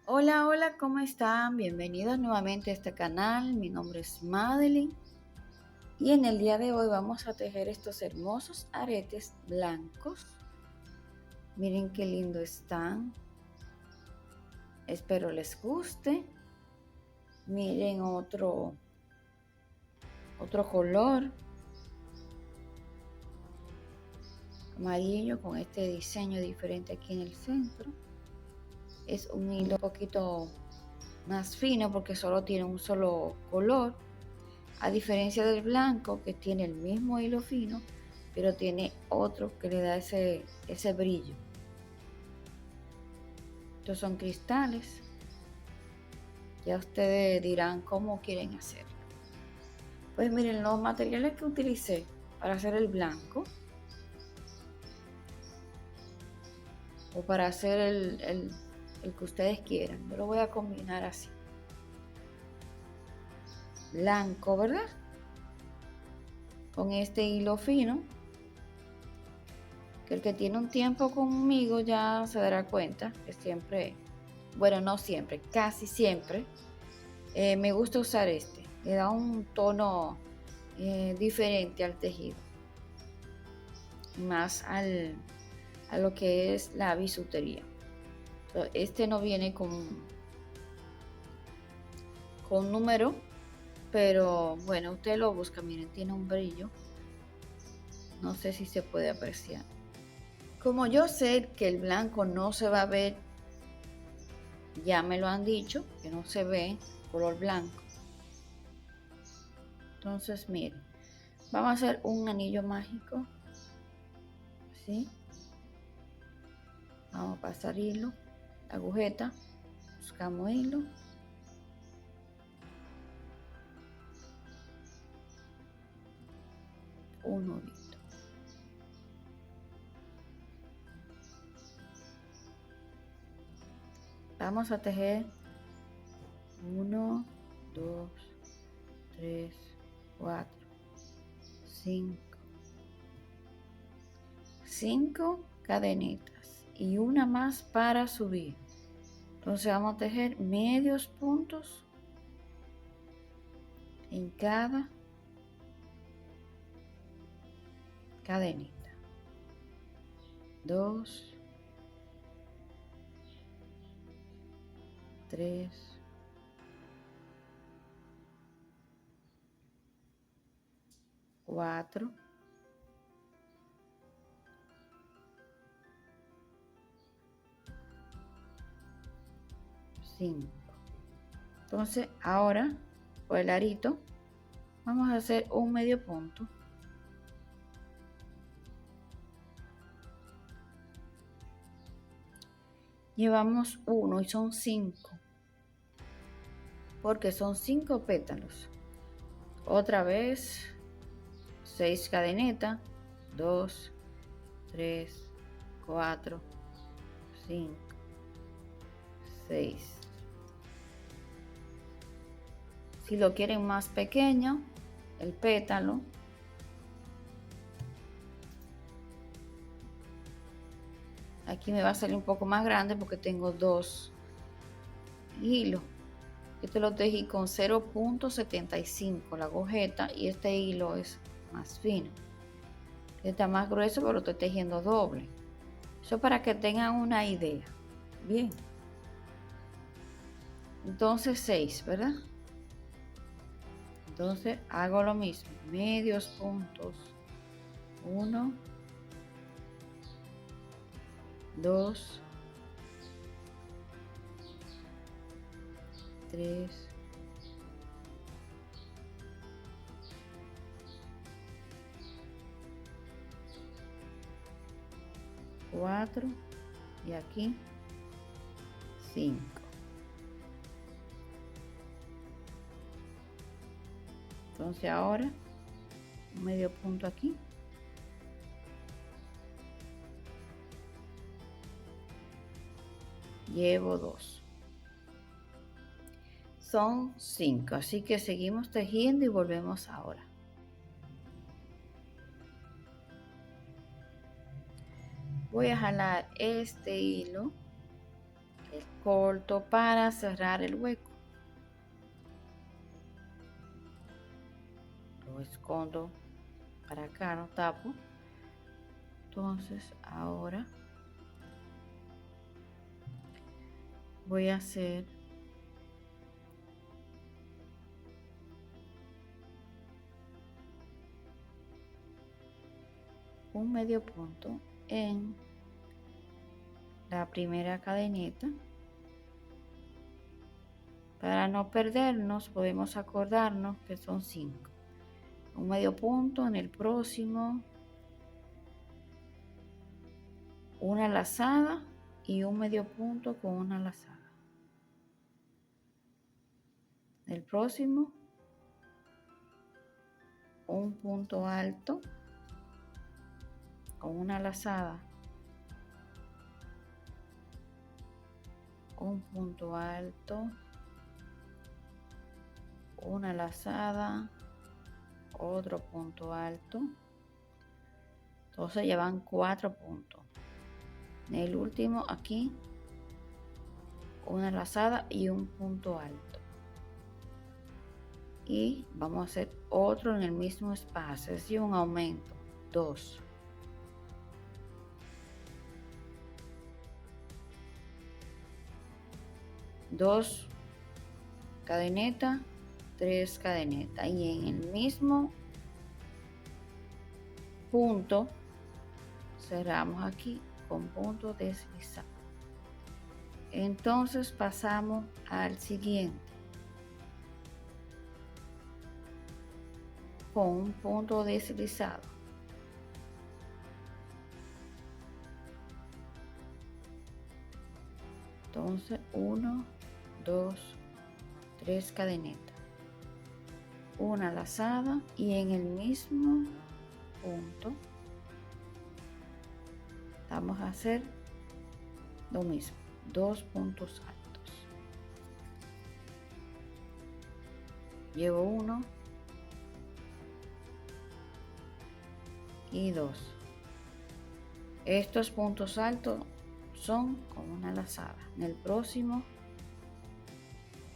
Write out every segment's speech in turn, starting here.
Hola, hola, ¿cómo están? Bienvenidos nuevamente a este canal. Mi nombre es Madeline y en el día de hoy vamos a tejer estos hermosos aretes blancos. Miren qué lindo están. Espero les guste. Miren otro color amarillo con este diseño diferente aquí en el centro. Es un hilo un poquito más fino porque solo tiene un solo color. A diferencia del blanco que tiene el mismo hilo fino, pero tiene otro que le da ese brillo. Estos son cristales. Ya ustedes dirán cómo quieren hacerlo. Pues miren, los materiales que utilicé para hacer el blanco o para hacer el que ustedes quieran, yo lo voy a combinar así. Blanco, ¿verdad? Con este hilo fino, que el que tiene un tiempo conmigo ya se dará cuenta que siempre, bueno, no siempre, casi siempre, me gusta usar este. Le da un tono diferente al tejido, más a lo que es la bisutería. Este no viene con número, pero bueno, usted lo busca, miren, tiene un brillo. No sé si se puede apreciar. Como yo sé que el blanco no se va a ver, ya me lo han dicho, que no se ve color blanco. Entonces, miren, vamos a hacer un anillo mágico, ¿sí? Vamos a pasar hilo, agujeta, buscamos hilo, un nudito. Vamos a tejer 1, 2, 3, 4, 5 cadenitas y una más para subir. Entonces vamos a tejer medios puntos en cada cadenita. 2, 3, 4, 5. Entonces ahora por el arito vamos a hacer un medio punto. Llevamos uno y son 5, porque son 5 pétalos. Otra vez 6 cadenetas, 2, 3, 4, 5, 6. Si lo quieren más pequeño, el pétalo, aquí me va a salir un poco más grande porque tengo 2 hilos. Este lo tejí con 0.75 la agujeta y este hilo es más fino. Este está más grueso, pero lo estoy tejiendo doble. Eso para que tengan una idea. Bien. Entonces 6, ¿verdad? Entonces hago lo mismo. Medios puntos. 1, 2, 3, 4 y aquí 5. Entonces ahora un medio punto aquí. Llevo 2. Son 5, así que seguimos tejiendo y volvemos ahora. Voy a jalar este hilo, el corto para cerrar el hueco. Lo escondo para acá, no tapo. Entonces ahora voy a hacer un medio punto en la primera cadeneta. Para no perdernos, podemos acordarnos que son 5. Un medio punto en el próximo, una lazada y un medio punto con una lazada. El próximo, un punto alto con una lazada, un punto alto, una lazada, otro punto alto. Entonces ya van 4 puntos. En el último aquí, una lazada y un punto alto. Y vamos a hacer otro en el mismo espacio, es decir, un aumento, 2. Dos cadenetas, 3 cadenetas, y en el mismo punto cerramos aquí con punto deslizado. Entonces pasamos al siguiente con un punto deslizado. Entonces 1, 2, 3 cadenetas, una lazada, y en el mismo punto vamos a hacer lo mismo, 2 puntos altos. Llevo 1 y 2. Estos puntos altos son con una lazada. En el próximo,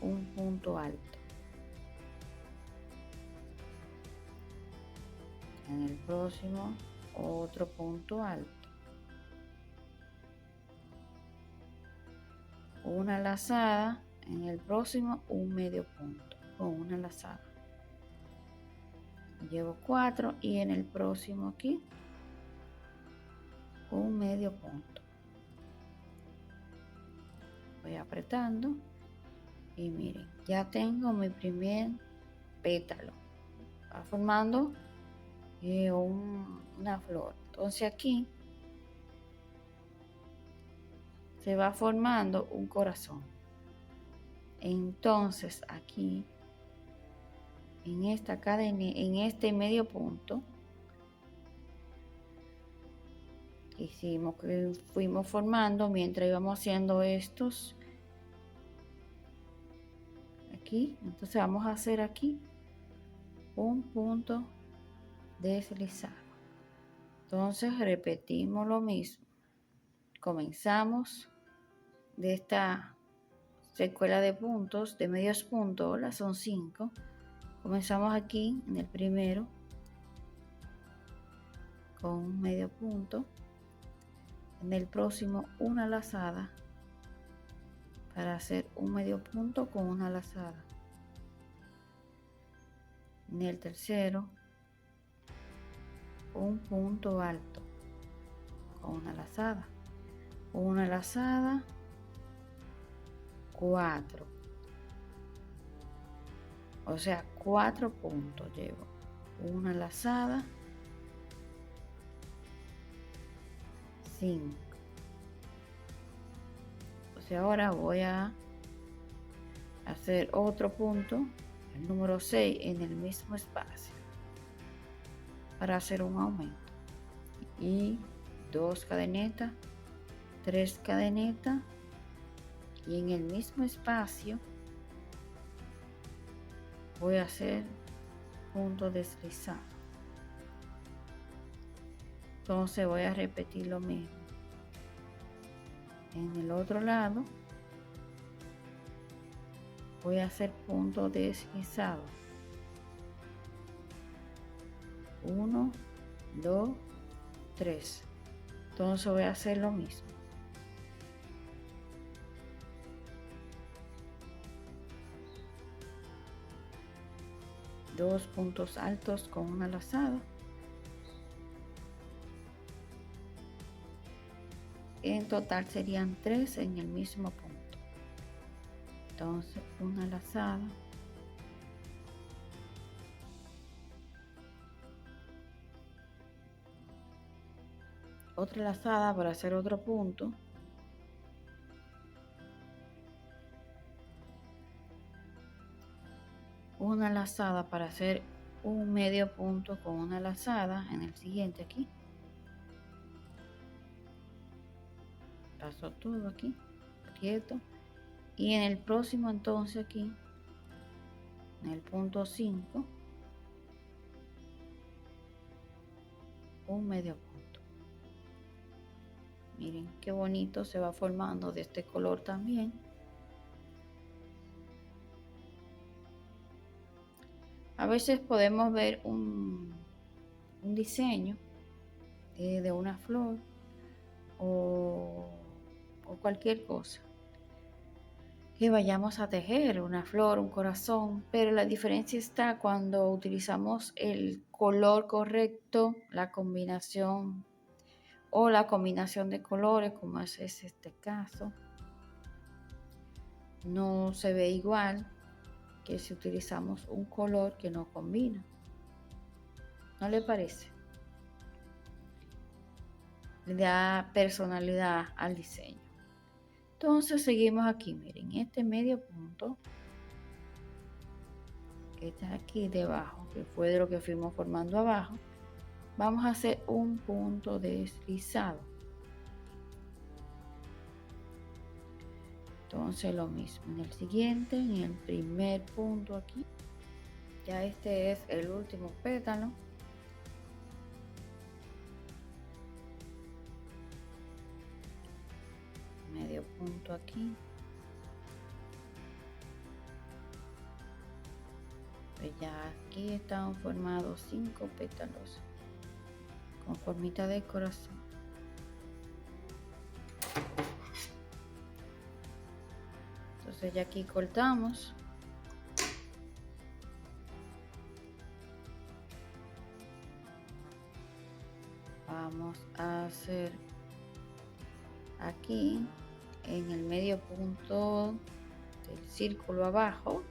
un punto alto. En el próximo, otro punto alto. Una lazada. En el próximo, un medio punto con una lazada. Llevo 4 y en el próximo aquí, un medio punto. Voy apretando y miren, ya tengo mi primer pétalo. Va formando una flor. Entonces aquí se va formando un corazón. Entonces aquí en esta cadena, en este medio punto, hicimos que fuimos formando mientras íbamos haciendo estos aquí. Entonces vamos a hacer aquí un punto deslizado. Entonces repetimos lo mismo. Comenzamos de esta secuela de puntos, de medios puntos, las son 5. Comenzamos aquí en el primero con un medio punto. En el próximo, una lazada para hacer un medio punto con una lazada. En el tercero, un punto alto con una lazada. Una lazada, 4. O sea, 4 puntos llevo. Una lazada, 5. O sea, ahora voy a hacer otro punto, el número 6, en el mismo espacio para hacer un aumento. Y 2 cadenetas, 3 cadenetas, y en el mismo espacio voy a hacer punto deslizado. Entonces voy a repetir lo mismo en el otro lado. voy a hacer punto deslizado. 1, 2, 3. Entonces voy a hacer lo mismo. Dos puntos altos con una lazada. En total serían 3 en el mismo punto. Entonces una lazada, otra lazada para hacer otro punto, una lazada para hacer un medio punto con una lazada en el siguiente aquí. Paso todo aquí, quieto, y en el próximo entonces aquí, en el punto 5, un medio punto. Miren qué bonito se va formando de este color también. A veces podemos ver un diseño de una flor o cualquier cosa que vayamos a tejer, una flor, un corazón, pero la diferencia está cuando utilizamos el color correcto, la combinación o la combinación de colores, como es este caso. No se ve igual que si utilizamos un color que no combina. ¿No le parece? Le da personalidad al diseño. Entonces seguimos aquí, miren, este medio punto que está aquí debajo, que fue de lo que fuimos formando abajo, vamos a hacer un punto deslizado. Entonces lo mismo en el siguiente, en el primer punto aquí, ya este es el último pétalo. Medio punto aquí. Pues ya aquí están formados 5 pétalos con formita de corazón. Entonces ya aquí cortamos. Vamos a hacer aquí en el medio punto del círculo abajo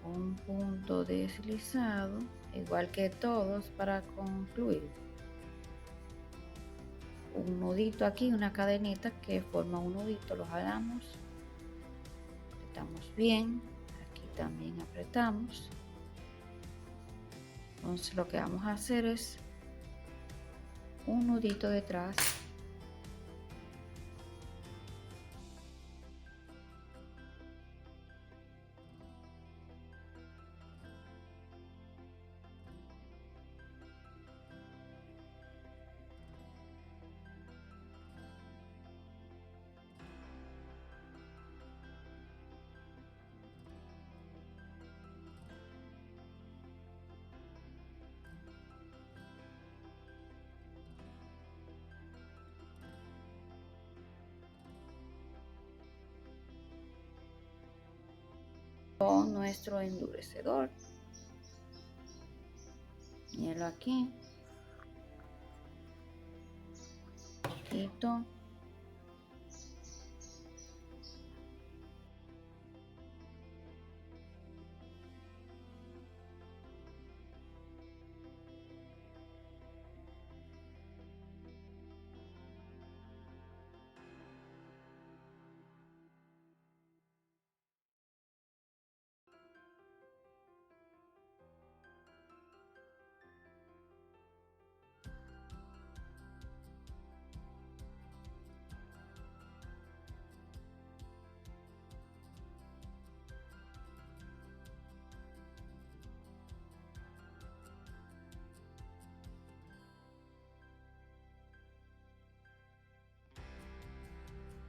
un punto deslizado, igual que todos, para concluir. Un nudito aquí, una cadenita que forma un nudito, lo jalamos, apretamos bien, aquí también apretamos. Entonces lo que vamos a hacer es un nudito detrás, con nuestro endurecedor. Míralo aquí, quito.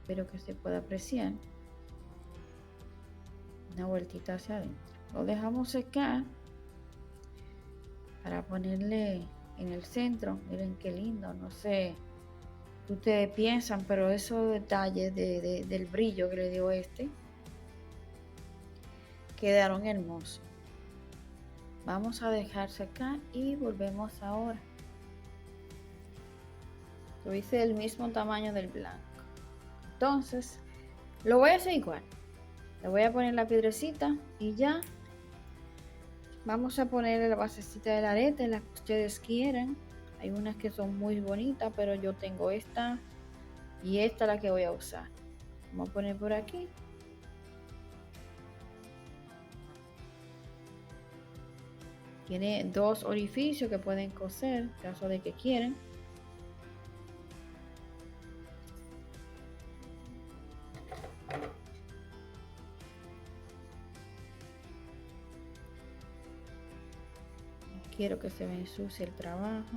Espero que se pueda apreciar. una vueltita hacia adentro. Lo dejamos secar para ponerle en el centro. Miren qué lindo, no sé qué ustedes piensan, pero esos detalles del brillo que le dio quedaron hermosos. Vamos a dejar secar y volvemos ahora. Lo hice del mismo tamaño del blanco. Entonces, lo voy a hacer igual. Le voy a poner la piedrecita y ya. Vamos a ponerle la basecita del arete, la que ustedes quieran. Hay unas que son muy bonitas, pero yo tengo esta y esta la que voy a usar. Vamos a poner por aquí. Tiene dos orificios que pueden coser en caso de que quieran. No quiero que se me ensucie el trabajo.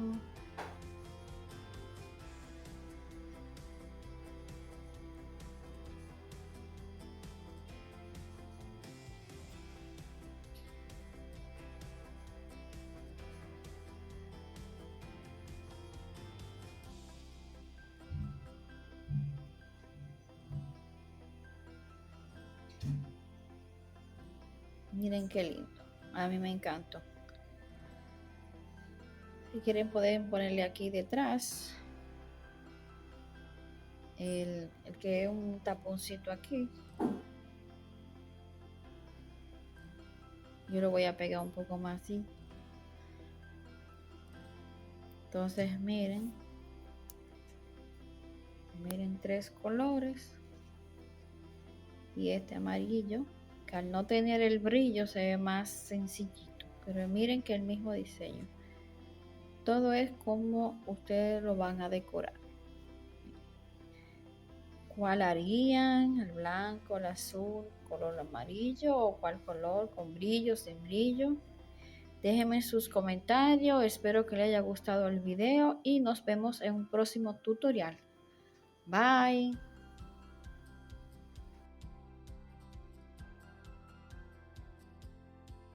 Miren qué lindo. A mí me encantó. Si quieren pueden ponerle aquí detrás el que es un taponcito aquí. Yo lo voy a pegar un poco más así. Entonces miren tres colores y este amarillo, que al no tener el brillo se ve más sencillito, pero miren que el mismo diseño. Todo es como ustedes lo van a decorar. ¿Cuál harían? ¿El blanco, el azul, color amarillo o cuál color con brillo, sin brillo? Déjenme sus comentarios, espero que les haya gustado el video y nos vemos en un próximo tutorial. Bye.